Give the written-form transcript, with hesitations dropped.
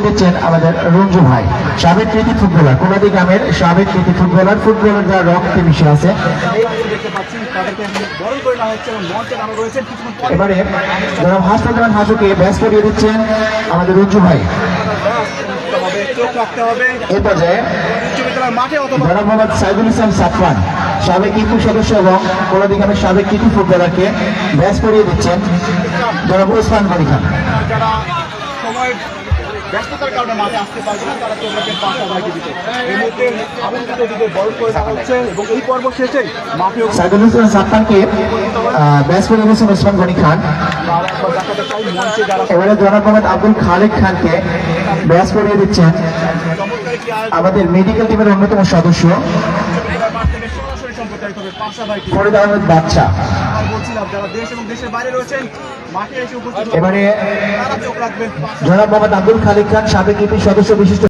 দিচ্ছেন আমাদের রঞ্জু ভাই, সাবেক কৃতি ফুটবলার, কোনাদি গ্রামের সাবেক কৃতি ফুটবলার, ফুটবলের যারা রক্তে মিশে আছে। এবারে যারা হাসপাতাল হাসুকে ব্যাস করিয়ে দিচ্ছেন আমাদের রঞ্জু ভাই। এই পর্যায়ে জনাব মোহাম্মদ সাইদুল ইসলাম সাফওয়ান, সাবেক ইকু সদস্য এবং কোনাদি গ্রামের সাবেক কৃতি ফুটবলারকে ব্যাস করিয়ে দিচ্ছেন জনাব ওসমান গনি খান। ব্যস্ততার কারণে মাঠে আসতে পারবে না, তারা চোখকে পাশা লাগিয়ে দিতে এই মুহূর্তে আবহাওয়া দিকে বরফ করে দেওয়া হচ্ছে এবং এই পর্ব শেষে মাঠে সাইদুল ইসলাম সাফওয়ানকে ব্যাস করিয়ে দিচ্ছেন ওসমান গনি খান। এবারে জনাব মোহাম্মদ আব্দুল খালেক খানকে ব্যাস করিয়ে দিচ্ছেন আমাদের মেডিকেল টিমের অন্যতম সদস্য ফরিদ আহমেদ বাদশা। এবারে জনাব মোহাম্মদ আব্দুল খালেক খান, সাবেক ইপি সদস্য বিশিষ্ট